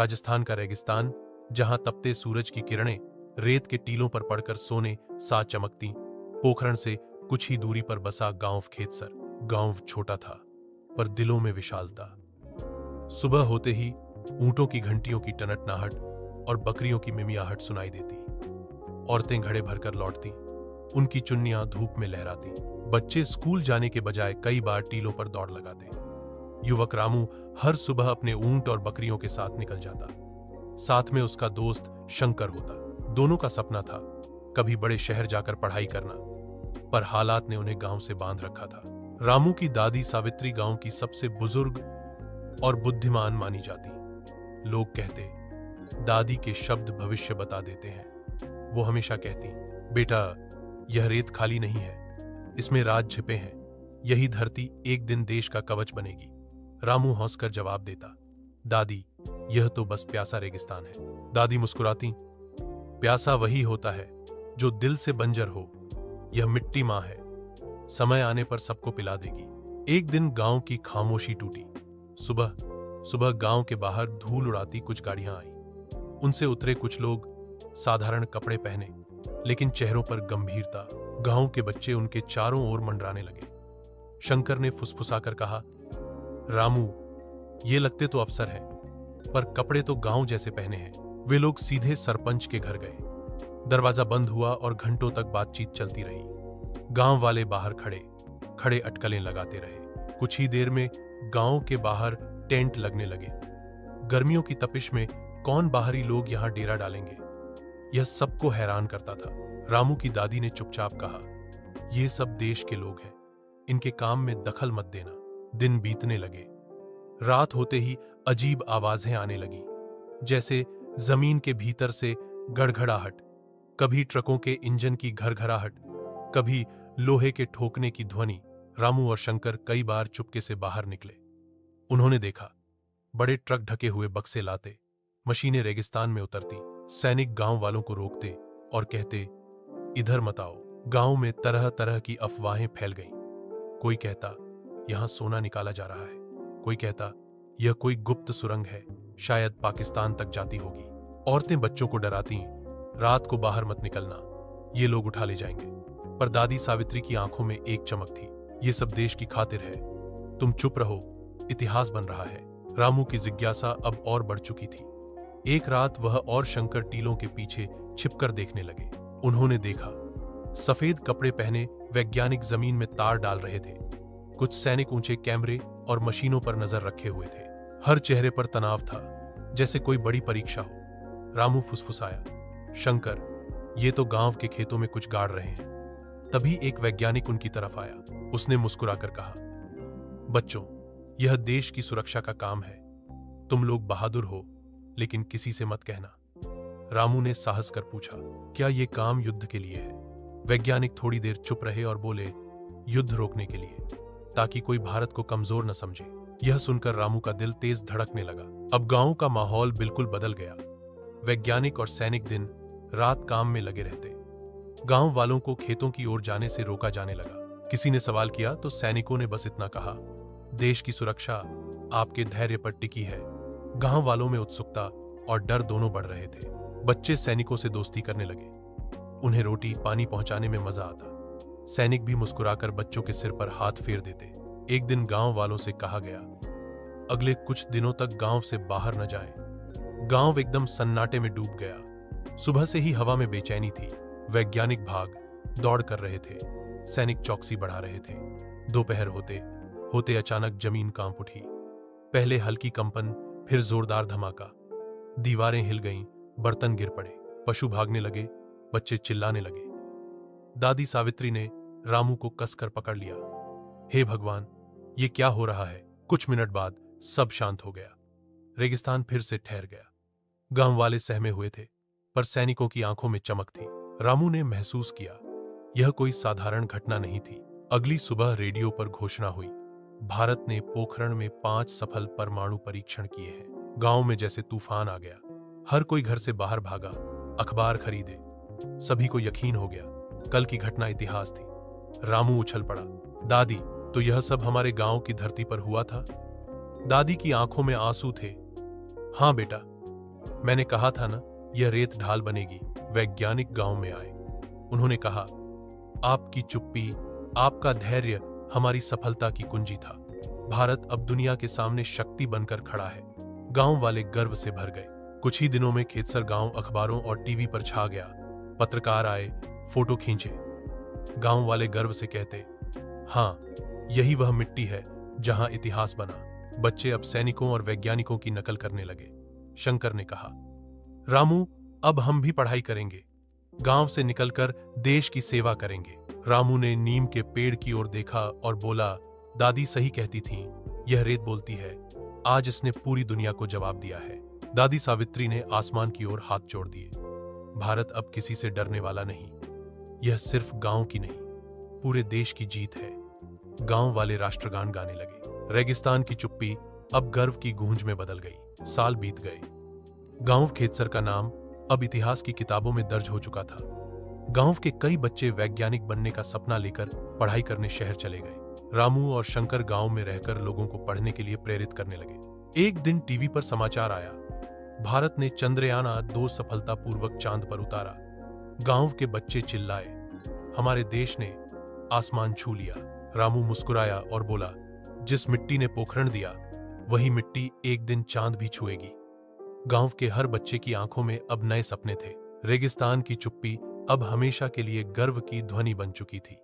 राजस्थान का रेगिस्तान, जहां तपते सूरज की किरणें रेत के टीलों पर पड़कर सोने सा चमकती। पोखरण से कुछ ही दूरी पर बसा गांव खेतसर। गांव छोटा था, पर दिलों में विशालता। सुबह होते ही ऊंटों की घंटियों की टनटनाहट और बकरियों की मिमियाहट सुनाई देती। औरतें घड़े भरकर लौटती, उनकी चुन्नियां धूप में लहराती। बच्चे स्कूल जाने के बजाय कई बार टीलों पर दौड़ लगाते। युवक रामू हर सुबह अपने ऊंट और बकरियों के साथ निकल जाता। साथ में उसका दोस्त शंकर होता। दोनों का सपना था कभी बड़े शहर जाकर पढ़ाई करना, पर हालात ने उन्हें गांव से बांध रखा था। रामू की दादी सावित्री गांव की सबसे बुजुर्ग और बुद्धिमान मानी जाती। लोग कहते, दादी के शब्द भविष्य बता देते हैं। वो हमेशा कहती, बेटा, यह रेत खाली नहीं है, इसमें राज छिपे हैं। यही धरती एक दिन देश का कवच बनेगी। रामू हंसकर जवाब देता, दादी, यह तो बस प्यासा रेगिस्तान है। दादी मुस्कुराती, प्यासा वही होता है जो दिल से बंजर हो। यह मिट्टी मां है, समय आने पर सबको पिला देगी। एक दिन गांव की खामोशी टूटी। सुबह सुबह गांव के बाहर धूल उड़ाती कुछ गाड़ियां आईं। उनसे उतरे कुछ लोग, साधारण कपड़े पहने, लेकिन चेहरों पर गंभीरता। गांव के बच्चे उनके चारों ओर मंडराने लगे। शंकर ने फुसफुसाकर कहा, रामू, ये लगते तो अफसर हैं, पर कपड़े तो गांव जैसे पहने हैं। वे लोग सीधे सरपंच के घर गए। दरवाजा बंद हुआ और घंटों तक बातचीत चलती रही। गांव वाले बाहर खड़े खड़े अटकलें लगाते रहे। कुछ ही देर में गांव के बाहर टेंट लगने लगे। गर्मियों की तपिश में कौन बाहरी लोग यहां डेरा डालेंगे, यह सबको हैरान करता था। रामू की दादी ने चुपचाप कहा, ये सब देश के लोग हैं, इनके काम में दखल मत देना। दिन बीतने लगे। रात होते ही अजीब आवाजें आने लगी, जैसे जमीन के भीतर से गड़गड़ाहट, कभी ट्रकों के इंजन की घरघराहट, कभी लोहे के ठोकने की ध्वनि। रामू और शंकर कई बार चुपके से बाहर निकले। उन्होंने देखा, बड़े ट्रक ढके हुए बक्से लाते, मशीनें रेगिस्तान में उतरती। सैनिक गांव वालों को रोकते और कहते, इधर मत आओ। गांव में तरह तरह की अफवाहें फैल गईं। कोई कहता, यहां सोना निकाला जा रहा है। कोई कहता, यह कोई गुप्त सुरंग है, शायद पाकिस्तान तक जाती होगी। औरतें बच्चों को डराती, रात को बाहर मत निकलना, ये लोग उठा ले जाएंगे। पर दादी सावित्री की आंखों में एक चमक थी, ये सब देश की खातिर है, तुम चुप रहो, इतिहास बन रहा है। रामू की जिज्ञासा अब और बढ़ चुकी थी। एक रात वह और शंकर टीलों के पीछे छिपकर देखने लगे। उन्होंने देखा, सफेद कपड़े पहने वैज्ञानिक जमीन में तार डाल रहे थे। कुछ सैनिक ऊंचे कैमरे और मशीनों पर नजर रखे हुए थे। हर चेहरे पर तनाव था, जैसे कोई बड़ी परीक्षा हो। रामू फुसफुसाया, शंकर, ये तो गांव के खेतों में कुछ गाड़ रहे हैं। तभी एक वैज्ञानिक उनकी तरफ आया। उसने मुस्कुराकर कहा, बच्चों, यह देश की सुरक्षा का काम है। तुम लोग बहादुर हो, लेकिन किसी से मत कहना। रामू ने साहस कर पूछा, क्या यह काम युद्ध के लिए है? वैज्ञानिक थोड़ी देर चुप रहे और बोले, युद्ध रोकने के लिए, ताकि कोई भारत को कमजोर न समझे। यह सुनकर रामू का दिल तेज धड़कने लगा। अब गांव का माहौल बिल्कुल बदल गया। वैज्ञानिक और सैनिक दिन रात काम में लगे रहते। गांव वालों को खेतों की ओर जाने से रोका जाने लगा। किसी ने सवाल किया तो सैनिकों ने बस इतना कहा, देश की सुरक्षा आपके धैर्य पर टिकी है। गांव वालों में उत्सुकता और डर दोनों बढ़ रहे थे। बच्चे सैनिकों से दोस्ती करने लगे। उन्हें रोटी पानी पहुंचाने में मजा आता। सैनिक भी मुस्कुराकर बच्चों के सिर पर हाथ फेर देते। एक दिन गांव वालों से कहा गया, अगले कुछ दिनों तक गांव से बाहर न जाएं। गांव एकदम सन्नाटे में डूब गया। सुबह से ही हवा में बेचैनी थी। वैज्ञानिक भाग दौड़ कर रहे थे, सैनिक चौकसी बढ़ा रहे थे। दोपहर होते होते अचानक जमीन कांप उठी। पहले हल्की कंपन, फिर जोरदार धमाका। दीवारें हिल गईं, बर्तन गिर पड़े, पशु भागने लगे, बच्चे चिल्लाने लगे। दादी सावित्री ने रामू को कसकर पकड़ लिया। हे भगवान, ये क्या हो रहा है? कुछ मिनट बाद सब शांत हो गया। रेगिस्तान फिर से ठहर गया। गांव वाले सहमे हुए थे, पर सैनिकों की आंखों में चमक थी। रामू ने महसूस किया, यह कोई साधारण घटना नहीं थी। अगली सुबह रेडियो पर घोषणा हुई, भारत ने पोखरण में 5 सफल परमाणु परीक्षण किए हैं। गांव में जैसे तूफान आ गया। हर कोई घर से बाहर भागा, अखबार खरीदे। सभी को यकीन हो गया, कल की घटना इतिहास थी। रामू उछल पड़ा, दादी, तो यह सब हमारे गांव की धरती पर हुआ था? दादी की आंखों में आंसू थे। हाँ बेटा, मैंने कहा था ना, यह रेत ढाल बनेगी। वैज्ञानिक गांव में आए। उन्होंने कहा, आपकी चुप्पी, आपका धैर्य हमारी सफलता की कुंजी था। भारत अब दुनिया के सामने शक्ति बनकर खड़ा है। गांव वाले गर्व से भर गए। कुछ ही दिनों में खेतसर गांव अखबारों और टीवी पर छा गया। पत्रकार आए, फोटो खींचे। गांव वाले गर्व से कहते, हाँ, यही वह मिट्टी है जहां इतिहास बना। बच्चे अब सैनिकों और वैज्ञानिकों की नकल करने लगे। शंकर ने कहा, रामू, अब हम भी पढ़ाई करेंगे। गांव से निकलकर देश की सेवा करेंगे। रामू ने नीम के पेड़ की ओर देखा और बोला, दादी सही कहती थीं, यह रेत बोलती है। आज इसने पूरी दुनिया को जवाब दिया है। दादी सावित्री ने आसमान की ओर हाथ जोड़ दिए। भारत अब किसी से डरने वाला नहीं। यह सिर्फ गांव की नहीं, पूरे देश की जीत है। गांव वाले राष्ट्रगान गाने लगे। रेगिस्तान की चुप्पी अब गर्व की गूंज में बदल गई। साल बीत गए। गांव खेतसर का नाम अब इतिहास की किताबों में दर्ज हो चुका था। गांव के कई बच्चे वैज्ञानिक बनने का सपना लेकर पढ़ाई करने शहर चले गए। रामू और शंकर गांव में रहकर लोगों को पढ़ने के लिए प्रेरित करने लगे। एक दिन टीवी पर समाचार आया, भारत ने चंद्रयान-2 सफलतापूर्वक चांद पर उतारा। गांव के बच्चे चिल्लाए, हमारे देश ने आसमान छू लिया। रामू मुस्कुराया और बोला, जिस मिट्टी ने पोखरण दिया, वही मिट्टी एक दिन चांद भी छुएगी। गांव के हर बच्चे की आंखों में अब नए सपने थे। रेगिस्तान की चुप्पी अब हमेशा के लिए गर्व की ध्वनि बन चुकी थी।